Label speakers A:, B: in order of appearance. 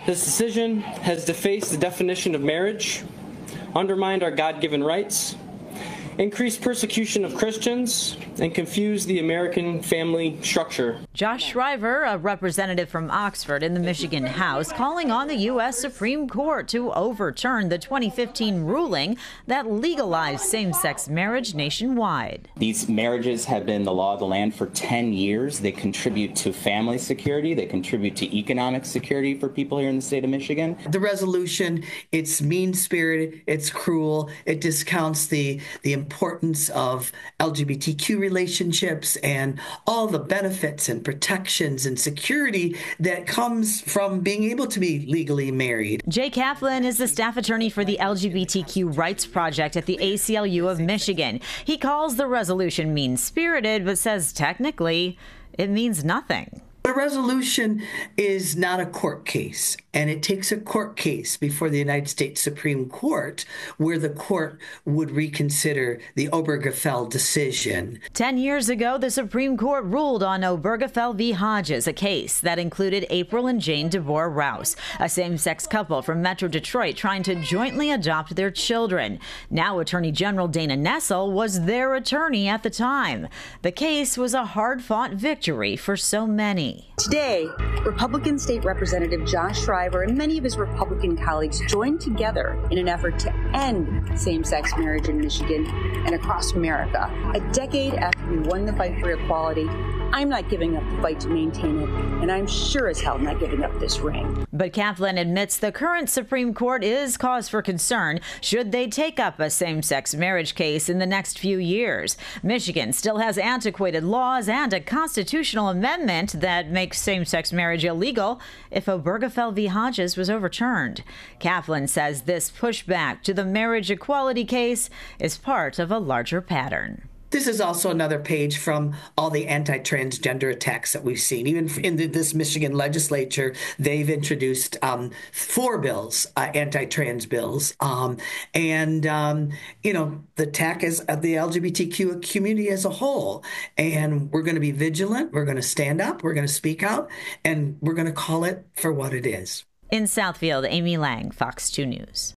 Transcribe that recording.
A: This decision has defaced the definition of marriage, undermined our God-given rights, increased persecution of Christians, and confused the American family structure.
B: Josh Shriver, a representative from Oxford in the Michigan House, calling on the U.S. Supreme Court to overturn the 2015 ruling that legalized same-sex marriage nationwide.
C: These marriages have been the law of the land for 10 years. They contribute to family security. They contribute to economic security for people here in the state of Michigan.
D: The resolution, it's mean-spirited, it's cruel, it discounts the importance of LGBTQ relationships and all the benefits and protections and security that comes from being able to be legally married.
B: Jay Kaplan is the staff attorney for the LGBTQ Rights Project at the ACLU of Michigan. He calls the resolution mean-spirited, but says technically it means nothing.
D: The resolution is not a court case, and it takes a court case before the United States Supreme Court, where the court would reconsider the Obergefell decision.
B: 10 years ago, the Supreme Court ruled on Obergefell v. Hodges, a case that included April and Jayne Deboer-Rowse, a same-sex couple from Metro Detroit trying to jointly adopt their children. Now Attorney General Dana Nessel was their attorney at the time. The case was a hard-fought victory for so many.
E: Today, Republican State Representative Josh Shriver and many of his Republican colleagues joined together in an effort to end same-sex marriage in Michigan and across America. A decade after we won the fight for equality, I'm not giving up the fight to maintain it, and I'm sure as hell not giving up this ring.
B: But Kaplan admits the current Supreme Court is cause for concern should they take up a same-sex marriage case in the next few years. Michigan still has antiquated laws and a constitutional amendment that makes same-sex marriage illegal if Obergefell v. Hodges was overturned. Kaplan says this pushback to the marriage equality case is part of a larger pattern.
D: This is also another page from all the anti-transgender attacks that we've seen. Even in this Michigan legislature, they've introduced 4 bills, anti-trans bills. The attack is of the LGBTQ community as a whole. And we're going to be vigilant. We're going to stand up. We're going to speak out. And we're going to call it for what it is.
B: In Southfield, Amy Lang, Fox 2 News.